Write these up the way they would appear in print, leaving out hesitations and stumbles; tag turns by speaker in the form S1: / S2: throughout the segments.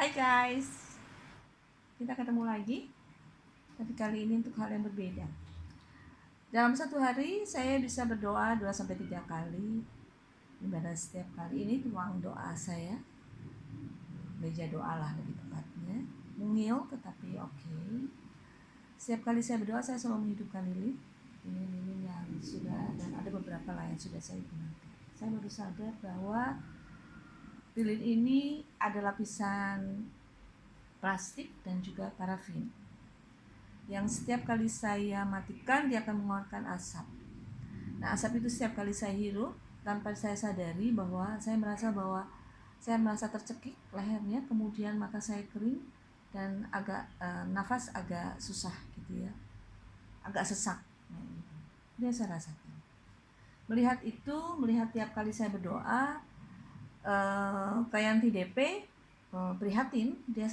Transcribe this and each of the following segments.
S1: Hai guys, kita ketemu lagi, tapi kali ini untuk hal yang berbeda. Dalam satu hari saya bisa berdoa 2-3 kali. Dimana setiap kali ini ruang doa saya, meja doa lah lebih tepatnya, mungil tetapi oke. Setiap kali saya berdoa saya selalu menghidupkan lilin yang sudah, dan ada beberapa lah yang sudah saya gunakan. Saya baru sadar bahwa lilin ini adalah lapisan plastik dan juga parafin yang setiap kali saya matikan dia akan mengeluarkan asap. Nah, asap itu setiap kali saya hirup tanpa saya sadari bahwa saya merasa tercekik lehernya, kemudian mata saya kering dan agak nafas agak susah gitu ya, agak sesak. Nah, itu yang saya rasakan. Melihat tiap kali saya berdoa, Kayanti DP prihatin, dia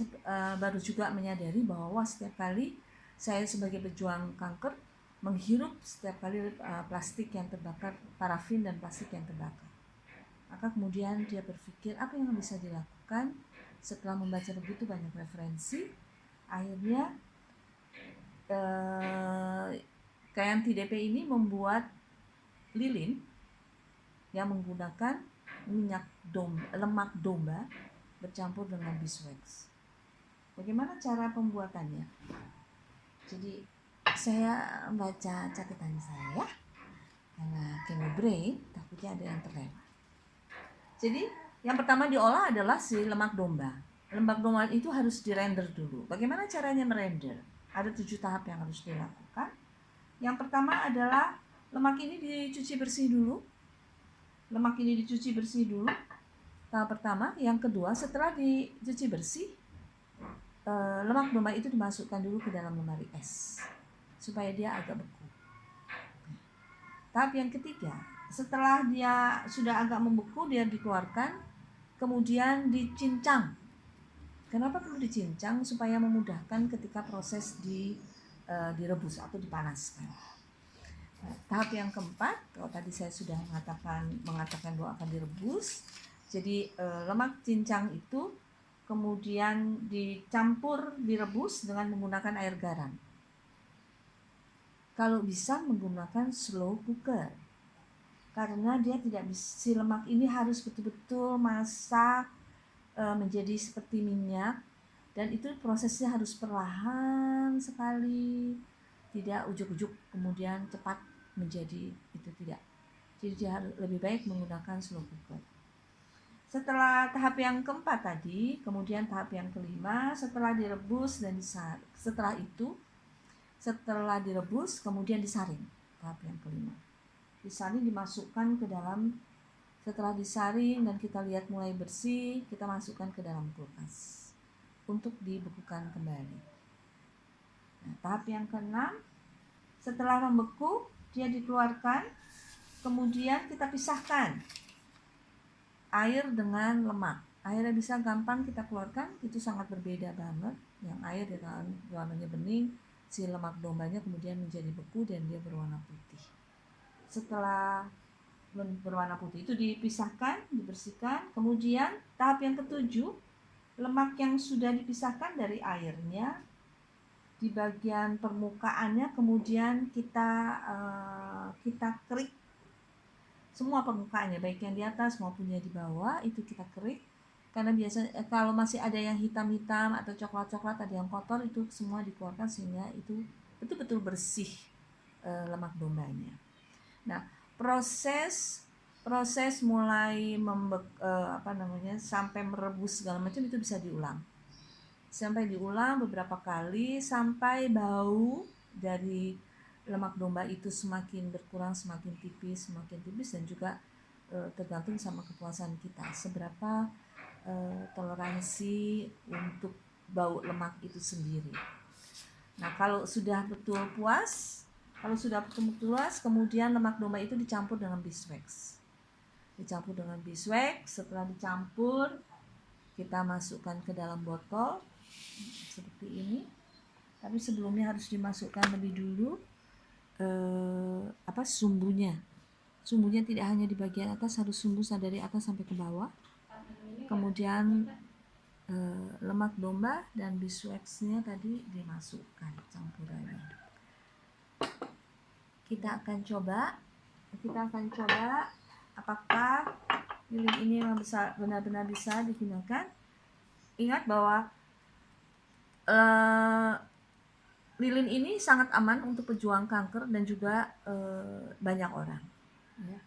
S1: baru juga menyadari bahwa setiap kali saya sebagai pejuang kanker menghirup setiap kali plastik yang terbakar, parafin dan plastik yang terbakar. Maka kemudian dia berpikir apa yang bisa dilakukan. Setelah membaca begitu banyak referensi, akhirnya Kayanti DP ini membuat lilin yang menggunakan lemak domba bercampur dengan beeswax. Bagaimana cara pembuatannya? Jadi saya baca catatan saya karena Chemo Brain takutnya ada yang terlewat. Jadi yang pertama diolah adalah si lemak domba. Lemak domba itu harus dirender dulu. Bagaimana caranya merender? Ada 7 tahap yang harus dilakukan. Yang pertama adalah lemak ini dicuci bersih dulu. Tahap pertama. Yang kedua, setelah dicuci bersih, lemak domba itu dimasukkan dulu ke dalam lemari es supaya dia agak beku. Tahap yang ketiga, setelah dia sudah agak membeku, dia dikeluarkan, kemudian dicincang. Kenapa perlu dicincang? Supaya memudahkan ketika proses direbus atau dipanaskan. Nah, tahap yang keempat, kalau tadi saya sudah mengatakan bahwa akan direbus, jadi lemak cincang itu kemudian direbus dengan menggunakan air garam. Kalau bisa menggunakan slow cooker, karena dia tidak bisa, si lemak ini harus betul-betul masak menjadi seperti minyak, dan itu prosesnya harus perlahan sekali, tidak ujuk-ujuk kemudian cepat menjadi itu, tidak. Jadi dia lebih baik menggunakan slow cooker. Setelah tahap yang keempat tadi, kemudian tahap yang kelima, setelah direbus dan setelah direbus kemudian disaring. Tahap yang kelima, disaring, dimasukkan ke dalam. Setelah disaring dan kita lihat mulai bersih, kita masukkan ke dalam kulkas untuk dibekukan kembali. Nah, tahap yang keenam, setelah membeku dia dikeluarkan, kemudian kita pisahkan air dengan lemak. Airnya bisa gampang kita keluarkan, itu sangat berbeda banget. Yang air dengan warnanya bening, si lemak dombanya kemudian menjadi beku dan dia berwarna putih. Setelah berwarna putih itu dipisahkan, dibersihkan. Kemudian tahap yang ketujuh, lemak yang sudah dipisahkan dari airnya, di bagian permukaannya kemudian kita kerik semua permukaannya, baik yang di atas maupun yang di bawah, itu kita kerik. Karena biasanya kalau masih ada yang hitam-hitam atau coklat-coklat, ada yang kotor, itu semua dikeluarkan sehingga itu betul-betul bersih lemak dombanya. Nah, proses mulai sampai merebus segala macam itu bisa diulang. Sampai diulang beberapa kali sampai bau dari lemak domba itu semakin berkurang, semakin tipis, dan juga tergantung sama kepuasan kita seberapa toleransi untuk bau lemak itu sendiri. Nah, kalau sudah betul puas, kemudian lemak domba itu dicampur dengan beeswax. Setelah dicampur, kita masukkan ke dalam botol seperti ini. Tapi sebelumnya harus dimasukkan lebih dulu sumbunya. Sumbunya tidak hanya di bagian atas, harus sumbu dari atas sampai ke bawah. Kemudian lemak domba dan beeswax-nya tadi dimasukkan campurannya. Kita akan coba apakah lilin ini memang benar-benar bisa digunakan. Ingat bahwa lilin ini sangat aman untuk pejuang kanker dan juga banyak orang. Ya.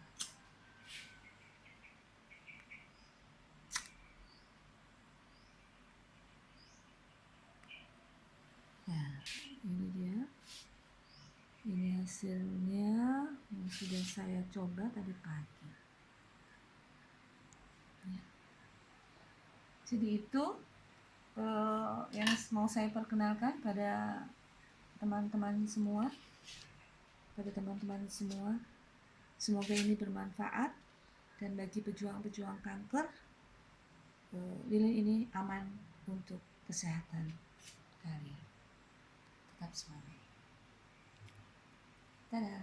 S1: Nah, ini dia. Ini hasilnya yang sudah saya coba tadi pagi. Ya. Jadi itu yang mau saya perkenalkan pada teman-teman semua. Semoga ini bermanfaat, dan bagi pejuang-pejuang kanker, lilin ini aman untuk kesehatan kalian. Tetap semangat. Dadah.